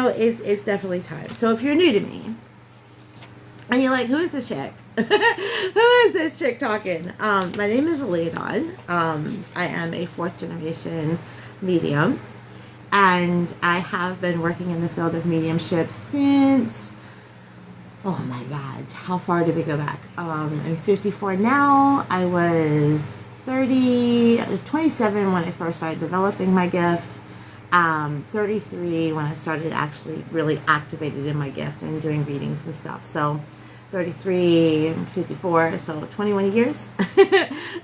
it's definitely time. So if you're new to me and you're like, who is this chick? Who is this chick talking? My name is Leodon. I am a 4th generation medium, and I have been working in the field of mediumship since, oh my God, how far did we go back? I'm 54 now. I was 27 when I first started developing my gift. 33 when I started actually really activated in my gift and doing readings and stuff. So 33, 54, so 21 years.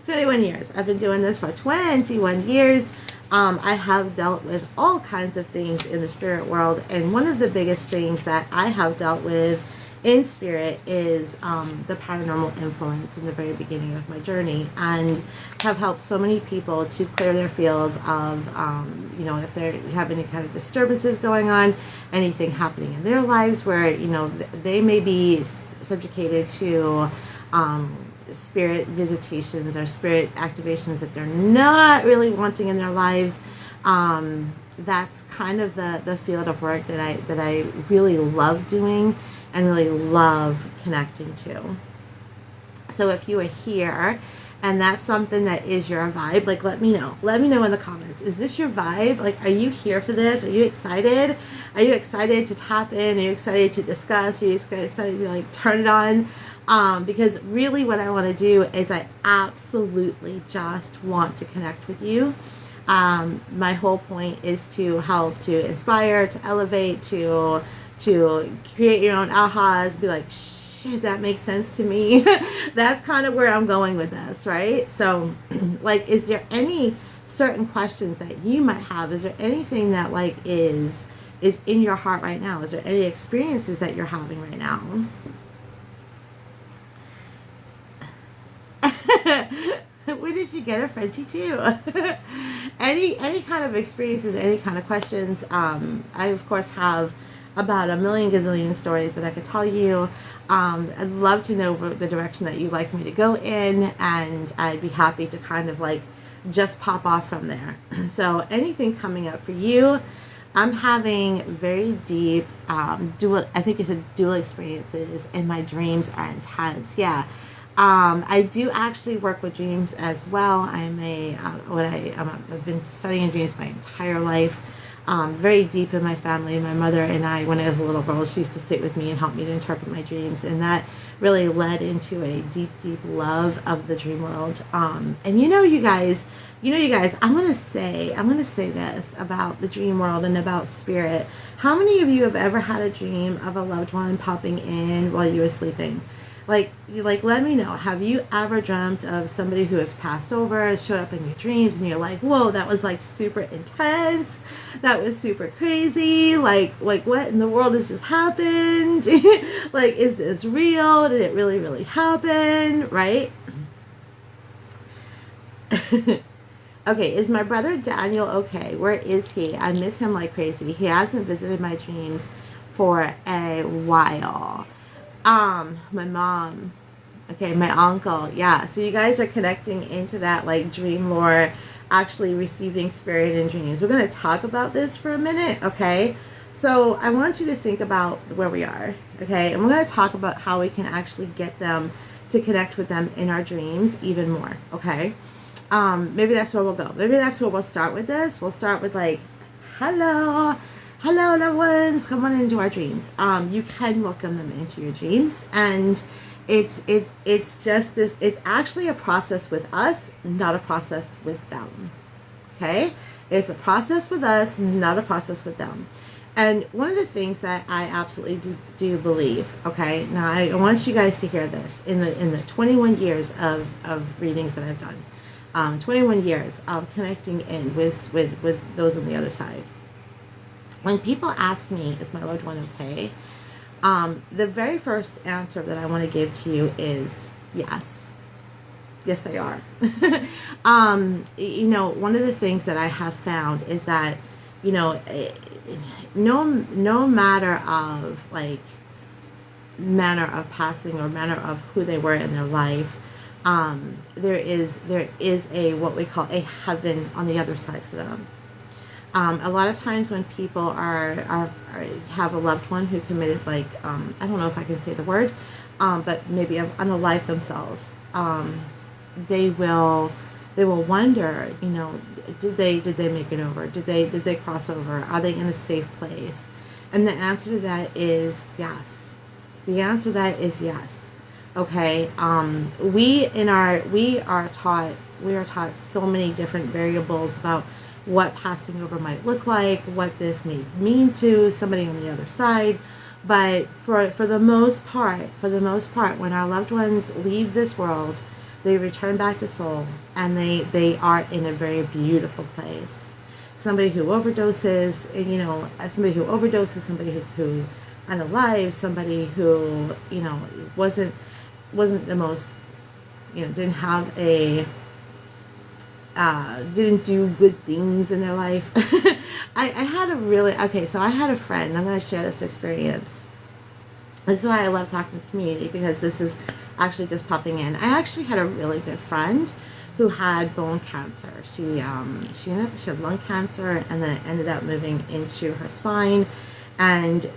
21 years. I've been doing this for 21 years. I have dealt with all kinds of things in the spirit world, and one of the biggest things that I have dealt with in spirit is the paranormal influence in the very beginning of my journey, and have helped so many people to clear their fields of, if they have any kind of disturbances going on, anything happening in their lives where, they may be subjugated to spirit visitations or spirit activations that they're not really wanting in their lives. That's kind of the field of work that I really love doing and really love connecting to. So if you are here and that's something that is your vibe, like, let me know in the comments. Is this your vibe? Like, are you here for this? Are you excited? Are you excited to tap in? Are you excited to discuss? Are you excited to like turn it on? Because really what I want to do is I absolutely just want to connect with you. My whole point is to help, to inspire, to elevate, to create your own ahas, be like, shit, that makes sense to me. That's kind of where I'm going with this, right? So, like, is there any certain questions that you might have? Is there anything that, like, is in your heart right now? Is there any experiences that you're having right now? Where did you get a Frenchie too? any kind of experiences, any kind of questions. I, of course, have about a million gazillion stories that I could tell you. I'd love to know the direction that you'd like me to go in, and I'd be happy to kind of like just pop off from there. So anything coming up for you, I'm having very deep dual experiences, and my dreams are intense. Yeah. I do actually work with dreams as well. I've been studying dreams my entire life. Very deep in my family. My mother and I, when I was a little girl, she used to sit with me and help me to interpret my dreams, and that really led into a deep, deep love of the dream world. And you guys, I'm gonna say this about the dream world and about spirit. How many of you have ever had a dream of a loved one popping in while you were sleeping? Like, let me know. Have you ever dreamt of somebody who has passed over, showed up in your dreams, and you're like, whoa, that was like super intense. That was super crazy. Like what in the world has just happened? Like, is this real? Did it really, really happen? Right? Okay, is my brother Daniel okay? Where is he? I miss him like crazy. He hasn't visited my dreams for a while. My mom, okay, my uncle, yeah. So you guys are connecting into that like dream lore, actually receiving spirit in dreams. We're going to talk about this for a minute, okay? So I want you to think about where we are, okay? And we're going to talk about how we can actually get them to connect with them in our dreams even more, okay? Maybe that's where we'll go. Maybe that's where we'll start with this. We'll start with like, hello, loved ones, come on into our dreams. You can welcome them into your dreams, and it's just this. It's actually a process with us, not a process with them. Okay, it's a process with us, not a process with them. And one of the things that I absolutely do believe. Okay, now I want you guys to hear this. In the 21 years of readings that I've done, 21 years of connecting in with those on the other side. When people ask me, is my loved one okay? The very first answer that I want to give to you is yes. Yes, they are. One of the things that I have found is that, no matter of like manner of passing or manner of who they were in their life, there is a what we call a heaven on the other side for them. A lot of times when people are have a loved one who committed, like, I don't know if I can say the word, but maybe unalive themselves, they will wonder, did they make it over? Did they cross over? Are they in a safe place? And the answer to that is yes. The answer to that is yes. Okay. We are taught so many different variables about what passing over might look like, what this may mean to somebody on the other side. But for the most part, when our loved ones leave this world, they return back to soul, and they are in a very beautiful place. Somebody who overdoses, somebody who unalive, somebody who, wasn't the most, didn't have didn't do good things in their life. I had I had a friend. I'm going to share this experience. This is why I love talking to the community, because this is actually just popping in. I actually had a really good friend who had bone cancer. She had lung cancer, and then it ended up moving into her spine. And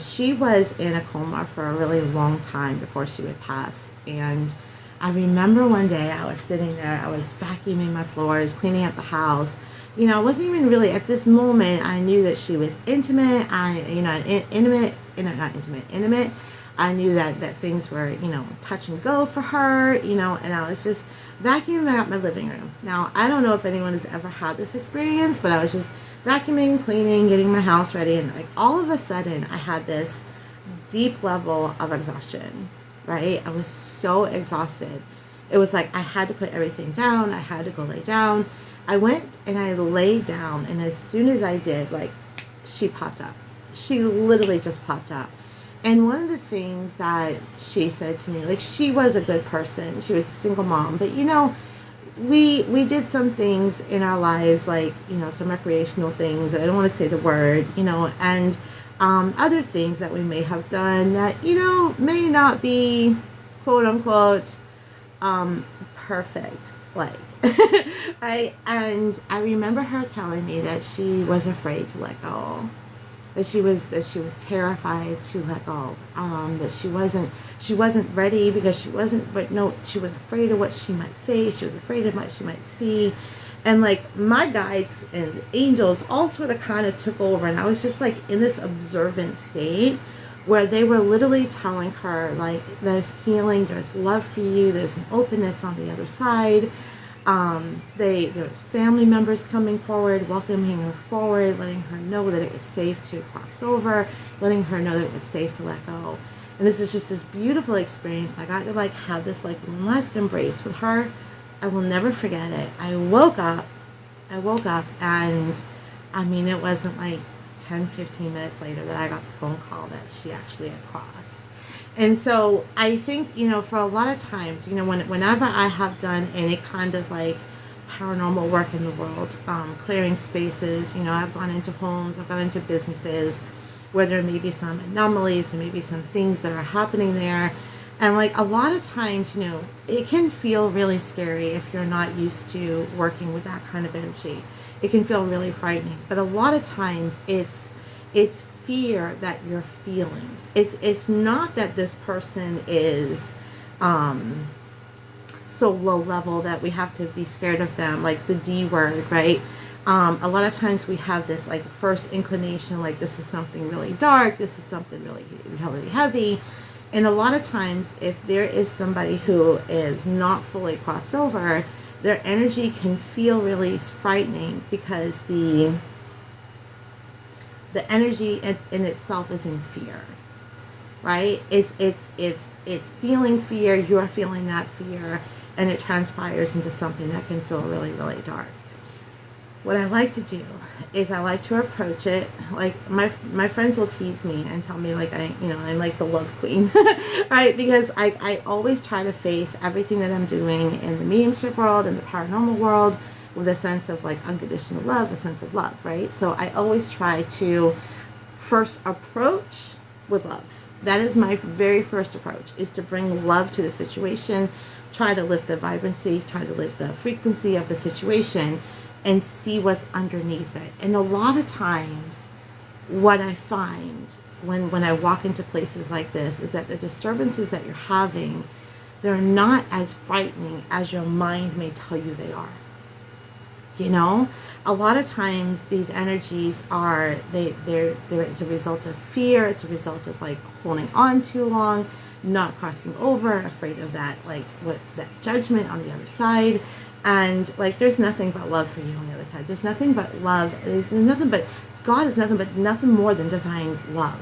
she was in a coma for a really long time before she would pass. And I remember one day I was sitting there, I was vacuuming my floors, cleaning up the house. I wasn't even really, at this moment, I knew that she was intimate. Intimate. I knew that things were, touch and go for her, and I was just vacuuming out my living room. Now, I don't know if anyone has ever had this experience, but I was just vacuuming, cleaning, getting my house ready, and like all of a sudden I had this deep level of exhaustion, right? I was so exhausted. It was like I had to put everything down. I had to go lay down. I went and I laid down, and as soon as I did, like, she popped up. She literally just popped up. And one of the things that she said to me, like, she was a good person. She was a single mom. But, we did some things in our lives, like, some recreational things. I don't want to say the word, and other things that we may have done that, may not be, quote unquote, perfect. Like, right? And I remember her telling me that she was afraid to let go. That she was terrified to let go. That she wasn't ready, because she was afraid of what she might face. She was afraid of what she might see. And like my guides and angels all sort of kind of took over, and I was just like in this observant state where they were literally telling her, like, there's healing, there's love for you, there's an openness on the other side. There was family members coming forward, welcoming her forward, letting her know that it was safe to cross over, letting her know that it was safe to let go. And this is just this beautiful experience. I got to like have this like one last embrace with her. I will never forget it. I woke up and I mean, it wasn't like 10-15 minutes later that I got the phone call that she actually had crossed. And so I think, for a lot of times, whenever I have done any kind of like paranormal work in the world, clearing spaces, I've gone into homes, I've gone into businesses where there may be some anomalies, there may be some things that are happening there. And like a lot of times, it can feel really scary if you're not used to working with that kind of energy. It can feel really frightening. But a lot of times it's fear that you're feeling. It's not that this person is so low level that we have to be scared of them, like the D word, right? A lot of times we have this like first inclination, like this is something really dark, this is something really, really heavy. And a lot of times if there is somebody who is not fully crossed over, their energy can feel really frightening, because the energy in itself is in fear, right? It's feeling fear, you're feeling that fear, and it transpires into something that can feel really, really dark. What I like to do is I like to approach it like my friends will tease me and tell me like I'm like the love queen, right? Because I always try to face everything that I'm doing in the mediumship world and the paranormal world with a sense of like unconditional love, a sense of love, right? So I always try to first approach with love. That is my very first approach, is to bring love to the situation, try to lift the vibrancy, try to lift the frequency of the situation. and see what's underneath it. And a lot of times what I find when I walk into places like this is that the disturbances that you're having, they're not as frightening as your mind may tell you they are. You know, a lot of times these energies are, they're as a result of fear. It's a result of like holding on too long, not crossing over, afraid of that, like what that judgment on the other side. And like, there's nothing but love for you on the other side. There's nothing but love. There's nothing but, God is nothing more than divine love.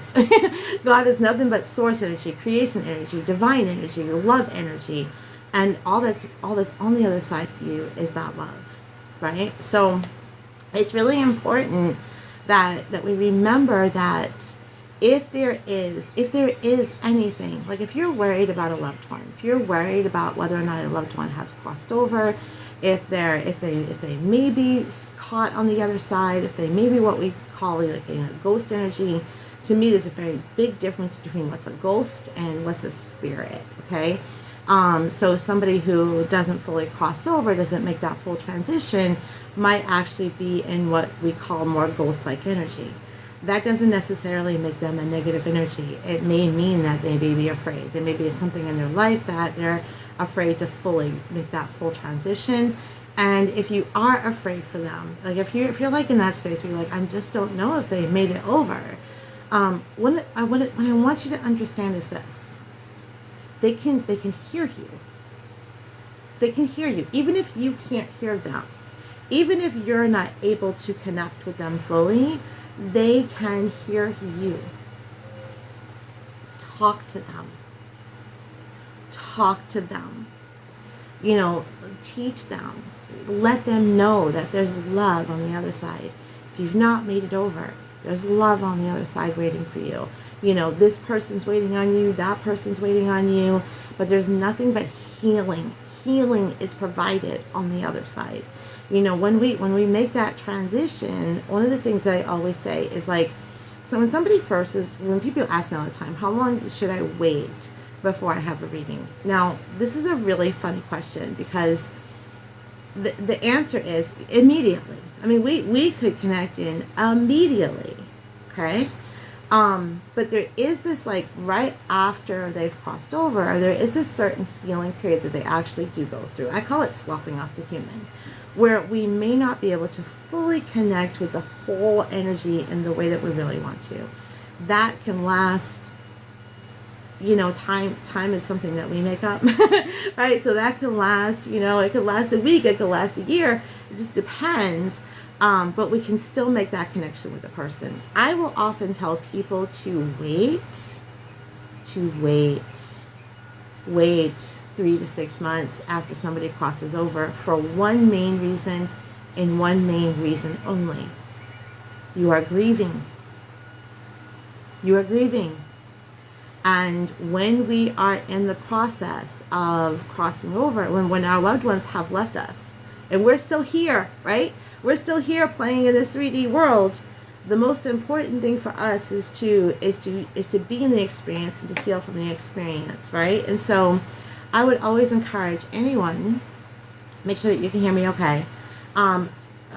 God is nothing but source energy, creation energy, divine energy, love energy. And all that's on the other side for you is that love, right? So it's really important that we remember that if there is anything, like if you're worried about a loved one, if you're worried about whether or not a loved one has crossed over, if they may be caught on the other side, if they may be what we call like a ghost energy, to me there's a very big difference between what's a ghost and what's a spirit. Okay, so somebody who doesn't fully cross over, doesn't make that full transition, might actually be in what we call more ghost-like energy. That doesn't necessarily make them a negative energy. It may mean that they may be afraid. There may be something in their life that they're afraid to fully make that full transition. And if you are afraid for them, like if you're like in that space where you're like, I just don't know if they made it over. What I want you to understand is this: they can hear you. They can hear you, even if you can't hear them, even if you're not able to connect with them fully. They can hear you. Talk to them. Talk to them. You know, teach them. Let them know that there's love on the other side. If you've not made it over, there's love on the other side waiting for you. You know, this person's waiting on you, that person's waiting on you, but there's nothing but healing. Healing is provided on the other side. You know, when we make that transition, one of the things that I always say is like, so when people ask me all the time, how long should I wait before I have a reading? Now, this is a really funny question because the answer is immediately. I mean, we could connect in immediately, okay? But there is this, like, right after they've crossed over, there is this certain healing period that they actually do go through. I call it sloughing off the human, where we may not be able to fully connect with the whole energy in the way that we really want to. That can last, you know, time is something that we make up, right? So that can last, you know, it could last a week, it could last a year, it just depends. But we can still make that connection with the person. I will often tell people to wait 3 to 6 months after somebody crosses over for one main reason and one main reason only. You are grieving. You are grieving. And when we are in the process of crossing over, when our loved ones have left us, and we're still here, right? We're still here playing in this 3D world. The most important thing for us is to be in the experience and to heal from the experience, right? And so I would always encourage anyone, make sure that you can hear me okay. I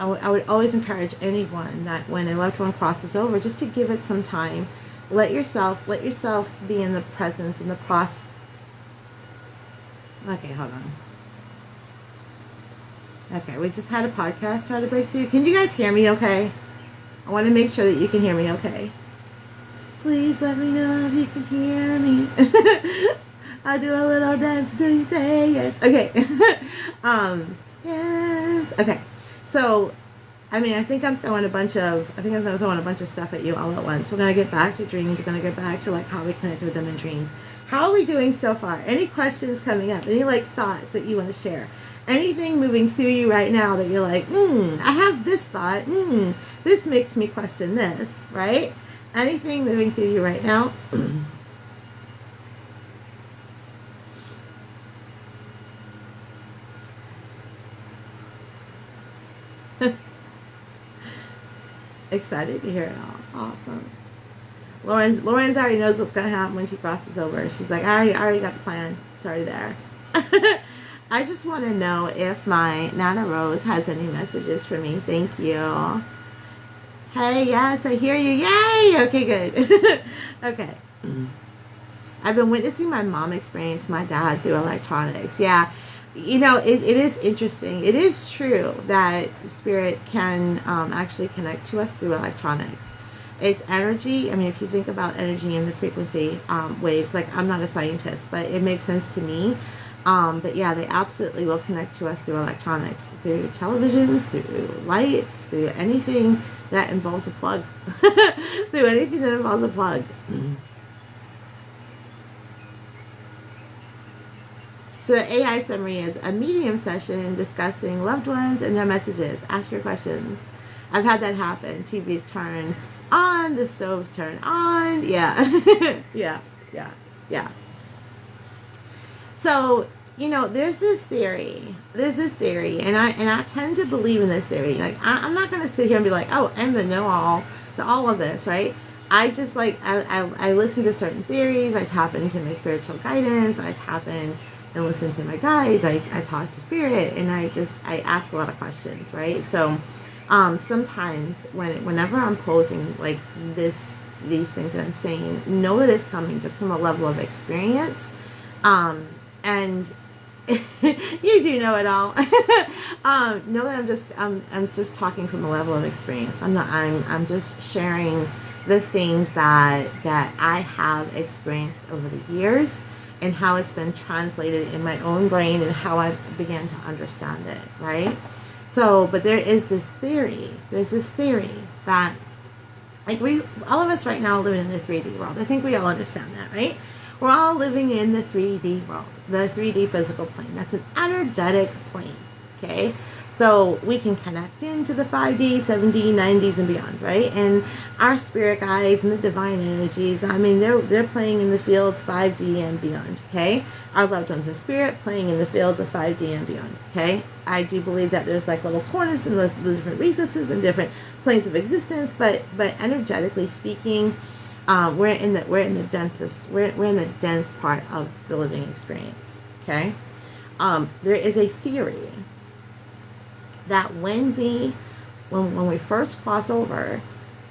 would always encourage anyone that when a loved one crosses over, just to give it some time. Let yourself be in the presence, in the process. Okay, hold on. Okay, we just had a podcast try to break through. Can you guys hear me okay? I want to make sure that you can hear me okay. Please let me know if you can hear me. I'll do a little dance till you say yes. Okay. Yes. Okay. So, I mean, I think I'm throwing a bunch of stuff at you all at once. We're going to get back to dreams. We're going to get back to like how we connect with them in dreams. How are we doing so far? Any questions coming up? Any like thoughts that you want to share? Anything moving through you right now that you're like, I have this thought. This makes me question this, right? Anything moving through you right now? Excited to hear it all. Awesome. Lauren's already knows what's going to happen when she crosses over. She's like, I already got the plan. It's already there. I just want to know if my Nana Rose has any messages for me. Thank you. Hey, yes, I hear you. Yay! Okay, good. Okay. I've been witnessing my mom experience my dad through electronics. Yeah. It is interesting. It is true that spirit can actually connect to us through electronics. It's energy. I mean, if you think about energy and the frequency waves, like I'm not a scientist, but it makes sense to me. But yeah, they absolutely will connect to us through electronics, through televisions, through lights, through anything that involves a plug. Through anything that involves a plug. So the AI summary is a medium session discussing loved ones and their messages. Ask your questions. I've had that happen. TV's turn on, the stove's turn on. Yeah. Yeah. So, there's this theory, and I tend to believe in this theory. Like, I'm not going to sit here and be like, oh, I'm the know-all to all of this, right? I just I listen to certain theories. I tap into my spiritual guidance. I tap in and listen to my guides. I talk to spirit, and I ask a lot of questions, right? So sometimes whenever I'm posing like these things that I'm saying, know that it's coming just from a level of experience, and you do know it all. Know that I'm just talking from a level of experience. I'm just sharing the things that I have experienced over the years, and how it's been translated in my own brain and how I began to understand it, right? So, but there is this theory. There's this theory that, like, all of us right now living in the 3D world. I think we all understand that, right? We're all living in the 3D world, the 3D physical plane. That's an energetic plane, okay? So we can connect into the 5D, 7D, 9Ds, and beyond, right? And our spirit guides and the divine energies, I mean, they're playing in the fields 5D and beyond, okay? Our loved ones of spirit playing in the fields of 5D and beyond, okay? I do believe that there's like little corners and the different recesses and different planes of existence, but energetically speaking, we're in the dense part of the living experience, okay? There is a theory that when we first cross over,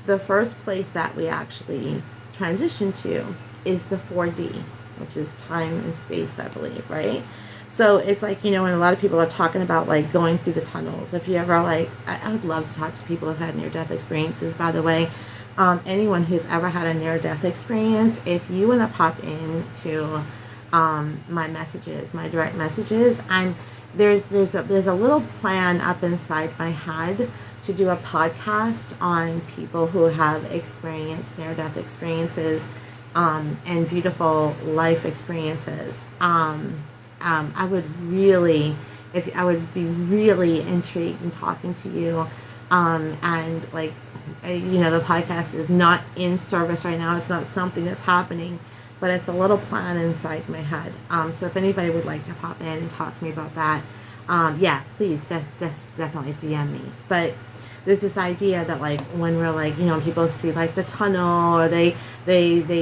the first place that we actually transition to is the 4D, which is time and space, I believe, right? So it's like, when a lot of people are talking about like going through the tunnels. If you ever I would love to talk to people who've had near-death experiences, by the way. Anyone who's ever had a near-death experience, if you want to pop into my messages, my direct messages, and there's a little plan up inside my head to do a podcast on people who have experienced near-death experiences and beautiful life experiences. I would be really intrigued in talking to you. And like, the podcast is not in service right now. It's not something that's happening, but it's a little plan inside my head. So if anybody would like to pop in and talk to me about that, yeah, please just definitely DM me. But there's this idea that like when we're like, people see like the tunnel, or they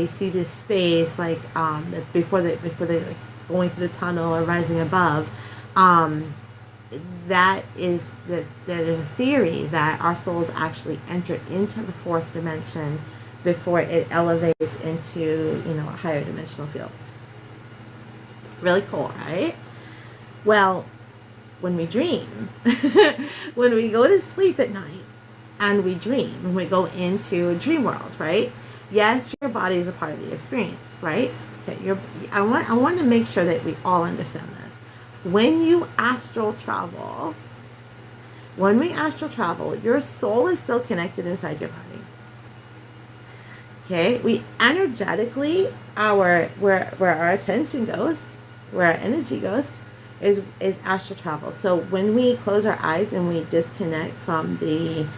see this space like before they like going through the tunnel or rising above. That is that there's a theory that our souls actually enter into the fourth dimension before it elevates into higher dimensional fields. Really cool, right? Well, when we dream, when we go to sleep at night and we dream, when we go into a dream world, right? Yes, your body is a part of the experience, right? Okay, I want to make sure that we all understand this. When you astral travel, your soul is still connected inside your body. Okay, we energetically, where our attention goes, where our energy goes, is astral travel. So when we close our eyes and we disconnect from the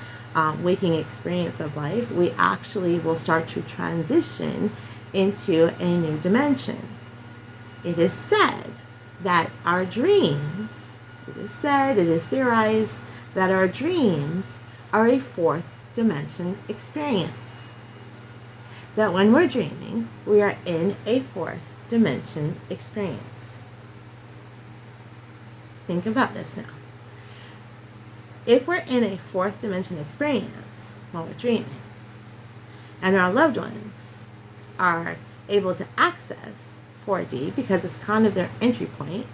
waking experience of life, we actually will start to transition into a new dimension. It is said that our dreams, it is theorized that our dreams are a fourth dimension experience. That when we're dreaming, we are in a fourth dimension experience. think about this now. If we're in a fourth dimension experience while we're dreaming, and our loved ones are able to access 4D because it's kind of their entry point,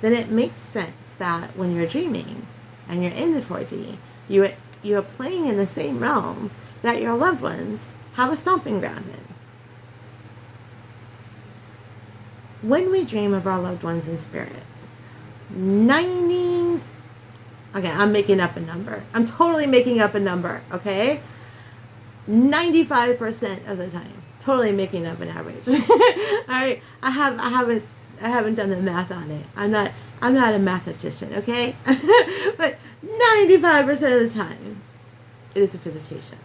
then it makes sense that when you're dreaming and you're in the 4D, you're playing in the same realm that your loved ones have a stomping ground in. When we dream of our loved ones in spirit, okay, I'm making up a number. I'm totally making up a number, okay? 95% of the time, totally making up an average. All right, I haven't done the math on it. I'm not a mathematician, okay? But 95% of the time, it is a visitation.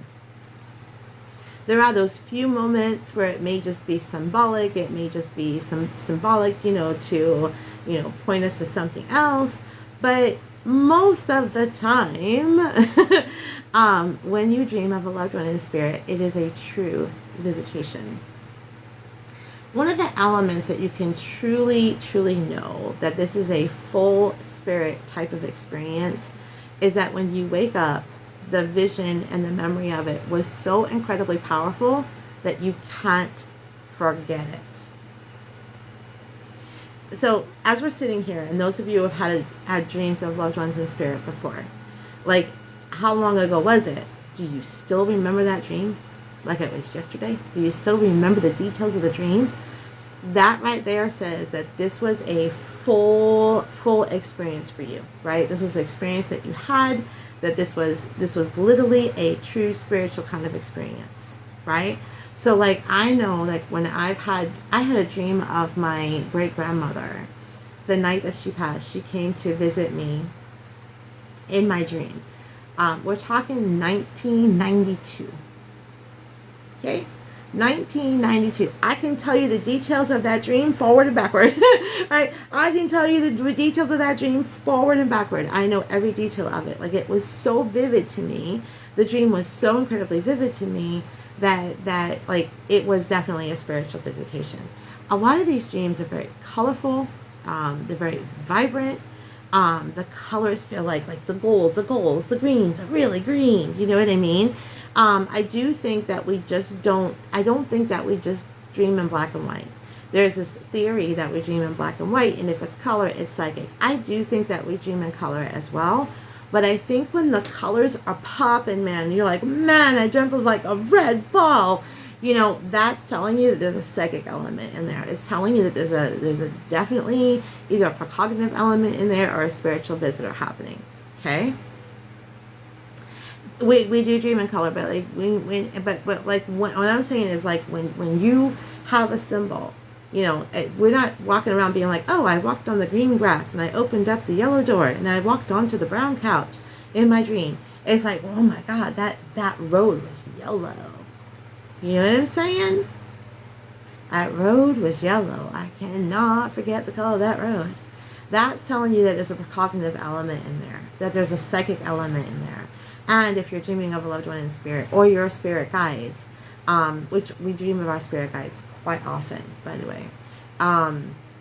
There are those few moments where it may just be symbolic. It may just be some symbolic, to, point us to something else. But most of the time, when you dream of a loved one in spirit, it is a true visitation. One of the elements that you can truly, truly know that this is a full spirit type of experience is that when you wake up, the vision and the memory of it was so incredibly powerful that you can't forget it. So as we're sitting here, and those of you who have had dreams of loved ones in spirit before, like, how long ago was it? Do you still remember that dream like it was yesterday? Do you still remember the details of the dream? That right there says that this was a full experience for you, right? This was an experience that you had, that this was literally a true spiritual kind of experience, right? So like, I know, like, when I had a dream of my great grandmother the night that she passed. She came to visit me in my dream. We're talking 1992. Okay? 1992. I can tell you the details of that dream forward and backward. Right? I can tell you the details of that dream forward and backward. I know every detail of it. Like, it was so vivid to me. The dream was so incredibly vivid to me that like, it was definitely a spiritual visitation. A lot of these dreams are very colorful. They're very vibrant. The colors feel like the golds, the greens are really green. You know what I mean? I do think that I don't think that we just dream in black and white. There's this theory that we dream in black and white, and if it's color, it's psychic. I do think that we dream in color as well. But I think when the colors are popping, man, you're like, man, I dreamt of like a red ball. That's telling you that there's a psychic element in there. It's telling you that there's a definitely either a precognitive element in there or a spiritual visitor happening. Okay. We do dream in color, but like what I'm saying is, like, when you have a symbol, we're not walking around being like, oh, I walked on the green grass and I opened up the yellow door and I walked onto the brown couch in my dream. It's like, oh my God, that road was yellow. You know what I'm saying? That road was yellow. I cannot forget the color of that road. That's telling you that there's a precognitive element in there, that there's a psychic element in there. And if you're dreaming of a loved one in spirit, or your spirit guides, which we dream of our spirit guides quite often, by the way,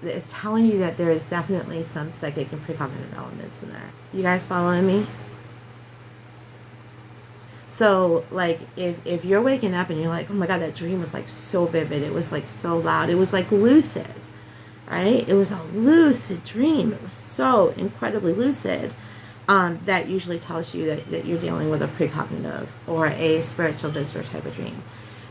it's telling you that there is definitely some psychic and precognitive elements in there. You guys following me? So, like, if you're waking up and you're like, oh my God, that dream was like so vivid, it was like so loud, it was like lucid, right? It was a lucid dream. It was so incredibly lucid. That usually tells you that you're dealing with a precognitive or a spiritual visitor type of dream.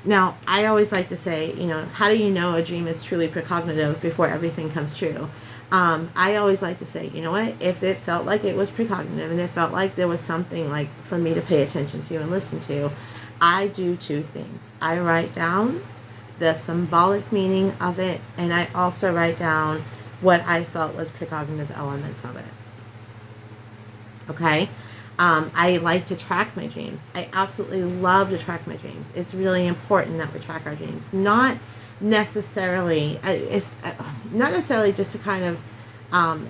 Now, I always like to say, how do you know a dream is truly precognitive before everything comes true? I always like to say, you know what, if it felt like it was precognitive and it felt like there was something like for me to pay attention to and listen to, I do two things. I write down the symbolic meaning of it, and I also write down what I felt was precognitive elements of it. Okay? I like to track my dreams. I absolutely love to track my dreams. It's really important that we track our dreams. Not necessarily just to kind of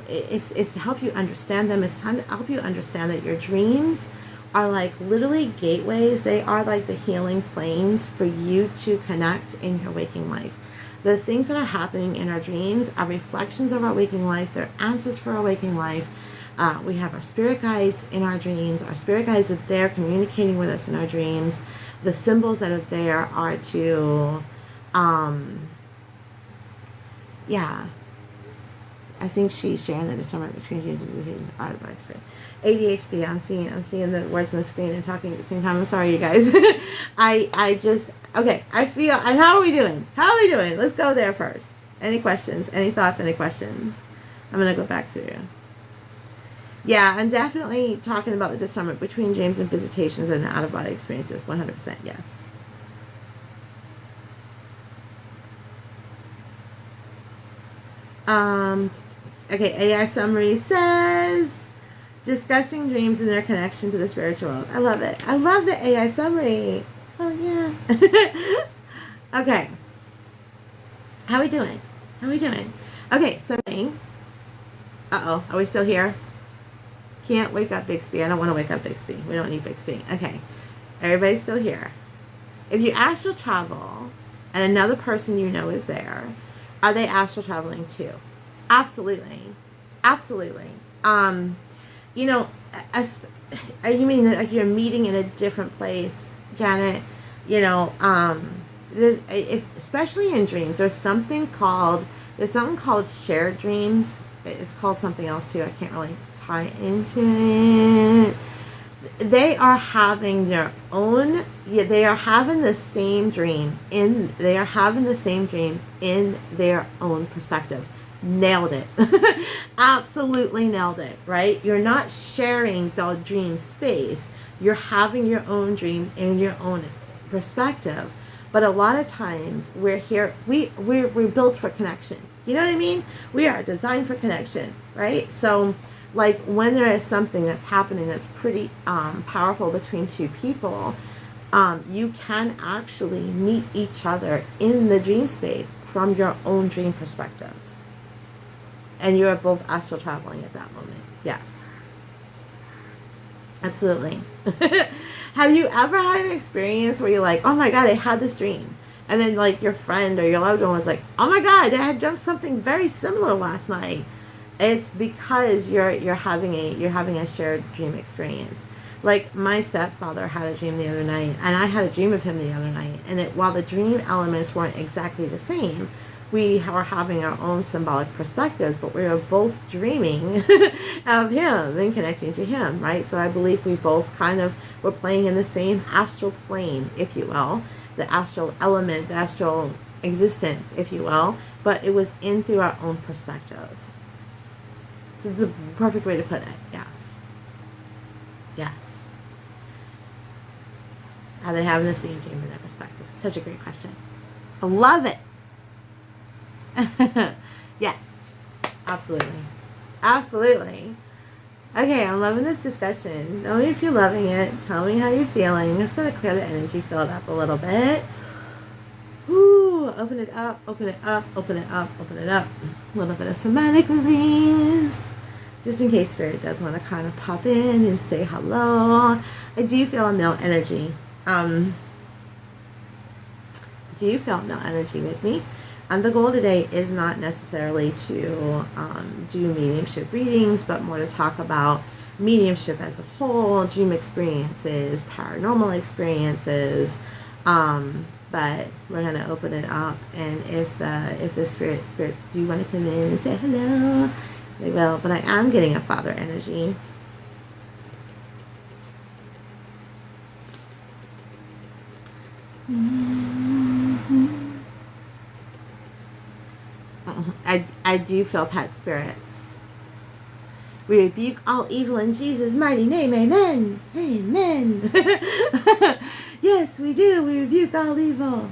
it's to help you understand them. It's to help you understand that your dreams are like literally gateways. They are like the healing planes for you to connect in your waking life. The things that are happening in our dreams are reflections of our waking life. They're answers for our waking life. We have our spirit guides in our dreams. Our spirit guides are there communicating with us in our dreams. The symbols that are there are to, yeah. I think she's sharing the discernment between dreams and out of my experience. ADHD. I'm seeing the words on the screen and talking at the same time. I'm sorry, you guys. I just okay. I feel. How are we doing? How are we doing? Let's go there first. Any questions? Any thoughts? Any questions? I'm gonna go back through. Yeah, I'm definitely talking about the discernment between dreams and visitations and out of body experiences. 100%. Yes. Okay, AI summary says, discussing dreams and their connection to the spiritual world. I love it. I love the AI summary. Oh, yeah. Okay. How are we doing? How are we doing? Okay, so, uh-oh, are we still here? Can't wake up Bixby. I don't want to wake up Bixby. We don't need Bixby. Okay. Everybody's still here. If you astral travel and another person you know is there, are they astral traveling too? Absolutely. Absolutely. You know, you mean like you're meeting in a different place, Janet? You know, especially in dreams, there's something called shared dreams. It's called something else too. I can't really tie into it. They are having their own, they are having the same dream in their own perspective. Nailed it. Absolutely nailed it, right? You're not sharing the dream space. You're having your own dream in your own perspective. But a lot of times we're here, we're built for connection. You know what I mean? We are designed for connection, right? So like when there is something that's happening that's pretty powerful between two people, you can actually meet each other in the dream space from your own dream perspective. And you're both astral traveling at that moment. Yes. Absolutely. Have you ever had an experience where you're like, oh my God, I had this dream. And then like your friend or your loved one was like, oh my God, I had dreamt something very similar last night. It's because you're having a shared dream experience. Like my stepfather had a dream the other night, and I had a dream of him the other night. And while the dream elements weren't exactly the same, we were having our own symbolic perspectives, but we were both dreaming of him and connecting to him, right? So I believe we both kind of were playing in the same astral plane, if you will, the astral element, the astral existence, if you will, but it was in through our own perspective. So it's the perfect way to put it. Yes. Yes. Are they having the same dream in their perspective? Such a great question. I love it. Yes. Absolutely. Absolutely. Okay, I'm loving this discussion. Tell me if you're loving it. Tell me how you're feeling. I'm just going to clear the energy, fill it up a little bit. Ooh, open it up, open it up, open it up, open it up. A little bit of somatic release. Just in case Spirit does want to kind of pop in and say hello. I do feel a male energy. Do you feel male energy with me? And the goal today is not necessarily to do mediumship readings, but more to talk about mediumship as a whole, dream experiences, paranormal experiences. But we're going to open it up, and if the spirits do want to come in and say hello, they will. But I am getting a father energy. I do feel pet spirits. We rebuke all evil in Jesus' mighty name. Amen. Amen. Yes, we do. We rebuke all evil.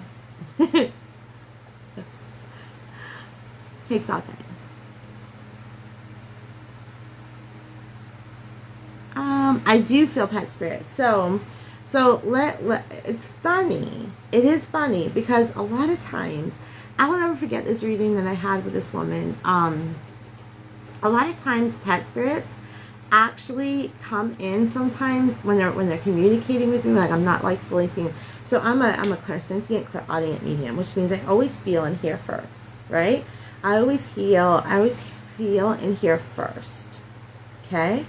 Takes all kinds. I do feel pet spirits. So it's funny. It is funny because a lot of times, I will never forget this reading that I had with this woman. A lot of times pet spirits actually come in sometimes when they're communicating with me, like I'm not like fully seeing. So I'm a clairsentient, clairaudient medium, which means I always feel and hear first, right? I always feel and hear first. Okay.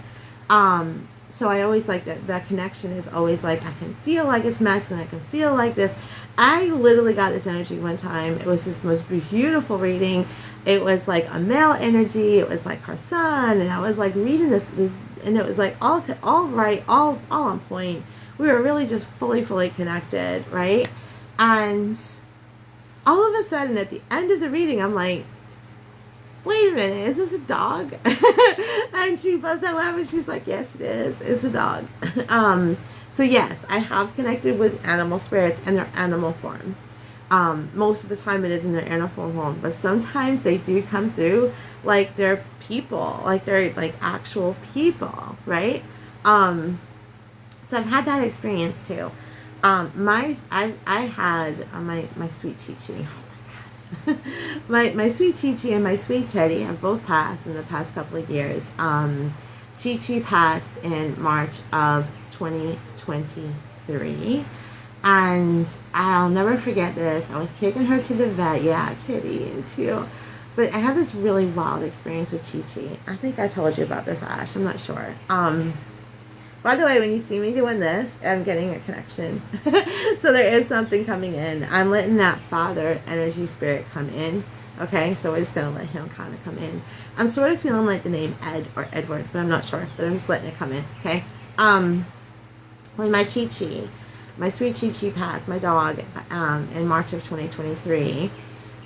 So I always like that connection is always like, I can feel like it's masculine. I can feel like this. I literally got this energy one time. It was this most beautiful reading. It was like a male energy. It was like her son. And I was like reading this, and it was like all right, all on point. We were really just fully connected, right? And all of a sudden at the end of the reading, I'm like, wait a minute, is this a dog? And she busts out laughing. She's like, yes, it is. It's a dog. So yes, I have connected with animal spirits in their animal form. Most of the time it is in their animal form, but sometimes they do come through like they're people, like they're like actual people, right? So I've had that experience too. I had my sweet Chi-Chi. My sweet Chi-Chi and my sweet Teddy have both passed in the past couple of years. Chi-Chi passed in March of 2023. And I'll never forget this. I was taking her to the vet. Yeah, Teddy too. But I had this really wild experience with Chi-Chi. I think I told you about this, Ash. I'm not sure. By the way, when you see me doing this, I'm getting a connection. So there is something coming in. I'm letting that father energy spirit come in. Okay, so we're just going to let him kind of come in. I'm sort of feeling like the name Ed or Edward, but I'm not sure. But I'm just letting it come in, okay? When my Chi-Chi, my sweet Chi-Chi passed, my dog, in March of 2023,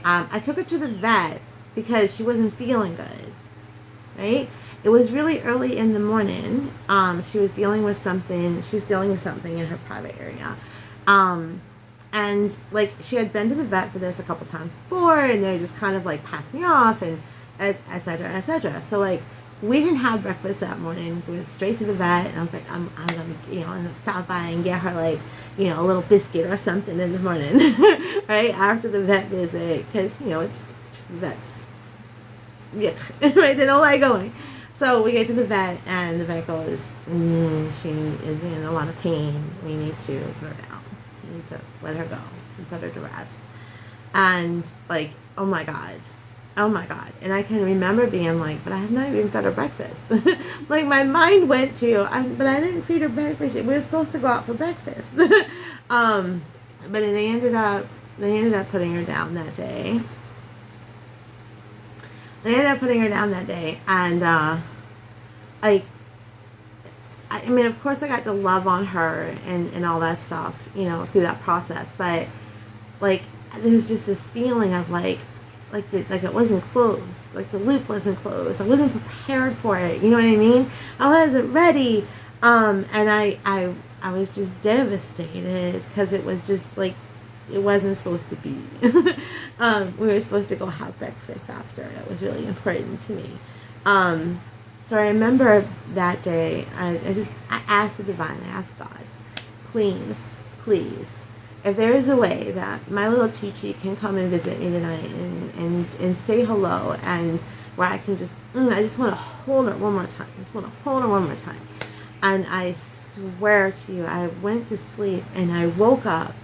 I took her to the vet because she wasn't feeling good, right? It was really early in the morning. She was dealing with something. She was dealing with something in her private area. And like she had been to the vet for this a couple times before, and they just kind of like passed me off and et cetera, et cetera. So like we didn't have breakfast that morning. We went straight to the vet, and I was like, I'm gonna, I'm gonna stop by and get her like, a little biscuit or something in the morning, right after the vet visit, because it's vets, yeah, right? They don't like going. So we get to the vet, and the vet goes, she is in a lot of pain. We need to put her down. We need to let her go and put her to rest. And like, oh my God. And I can remember being like, but I have not even fed her breakfast. Like my mind went to, but I didn't feed her breakfast. We were supposed to go out for breakfast. But they ended up putting her down that day. And I mean, of course I got to love on her and all that stuff, through that process, but like there was just this feeling of like it wasn't closed, like the loop wasn't closed. I wasn't prepared for it, you know what I mean? I wasn't ready, and I was just devastated because it was just like it wasn't supposed to be. We were supposed to go have breakfast after. That was really important to me. So I remember that day, I asked the divine, I asked God, please, if there is a way that my little Chi-Chi can come and visit me tonight and say hello, and where I can I just want to hold her one more time. And I swear to you, I went to sleep and I woke up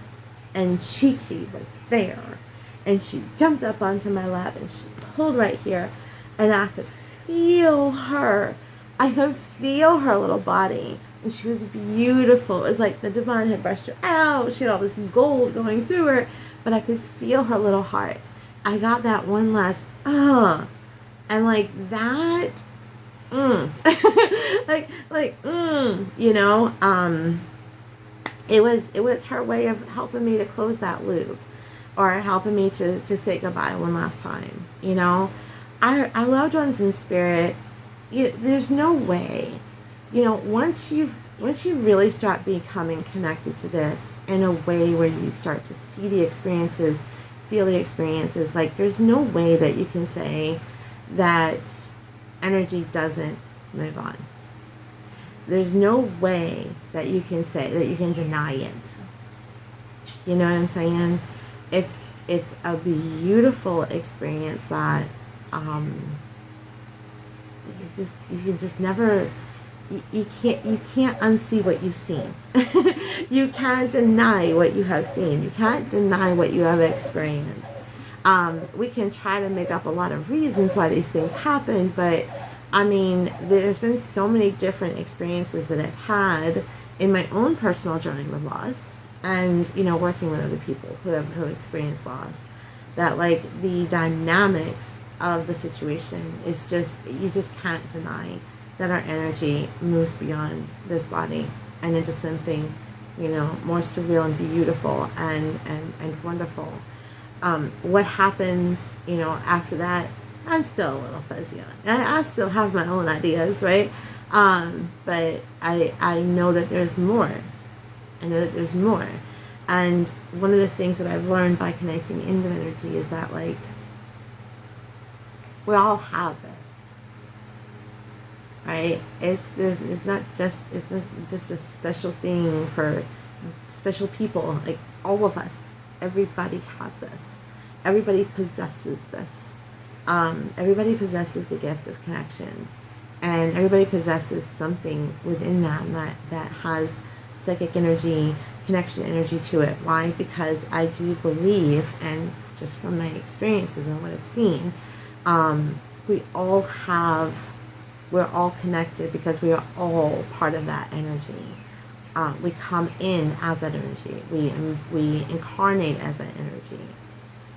and Chi-Chi was there, and she jumped up onto my lap and she pulled right here, and I could feel her. I could feel her little body, and she was beautiful. It was like the divine had brushed her out. She had all this gold going through her, but I could feel her little heart. I got that one last and like that, It was her way of helping me to close that loop, or helping me to say goodbye one last time. Our loved ones in spirit, there's no way, once you really start becoming connected to this in a way where you start to see the experiences, feel the experiences, like there's no way that you can say that energy doesn't move on. There's no way that you can say that you can deny it. You know what I'm saying? It's a beautiful experience that you can just never, you can't unsee what you've seen. You can't deny what you have seen. You can't deny what you have experienced. We can try to make up a lot of reasons why these things happen, but I mean, there's been so many different experiences that I've had in my own personal journey with loss, and working with other people who have experienced loss, that like the dynamics of the situation is just, you just can't deny that our energy moves beyond this body and into something more surreal and beautiful and wonderful. What happens after that, I'm still a little fuzzy on. I still have my own ideas, right? But I know that there's more. I know that there's more. And one of the things that I've learned by connecting in with energy is that, like, we all have this, right? It's not just a special thing for special people. Like, all of us, everybody has this. Everybody possesses this. Everybody possesses the gift of connection, and everybody possesses something within them that has psychic energy, connection energy to it. Why? Because I do believe, and just from my experiences and what I've seen, we're all connected because we are all part of that energy. We come in as that energy. We incarnate as that energy.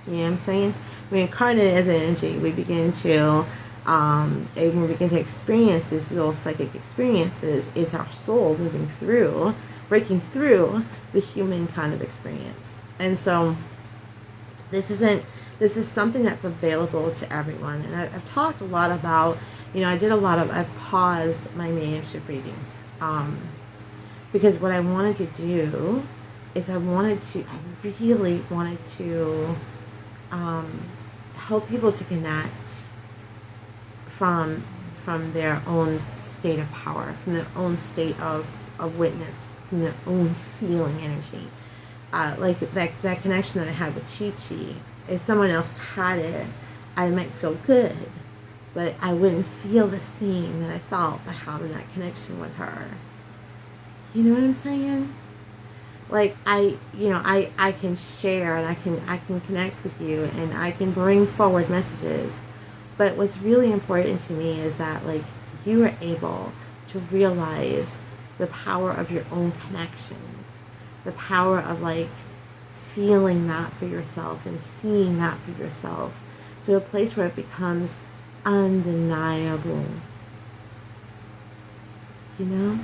You know what I'm saying? We incarnate as an energy. We begin to, and we begin to experience these little psychic experiences. It's our soul moving through, breaking through the human kind of experience. And so this is something that's available to everyone. And I've talked a lot about, I've paused my mediumship readings. Because what I wanted to do is I really wanted to help people to connect from their own state of power, from their own state of witness, from their own feeling energy. Like that connection that I had with Chi Chi. If someone else had it, I might feel good, but I wouldn't feel the same that I felt by having that connection with her. You know what I'm saying? Like, I can share, and I can connect with you, and I can bring forward messages. But what's really important to me is that, like, you are able to realize the power of your own connection, the power of, like, feeling that for yourself and seeing that for yourself, to a place where it becomes undeniable. You know?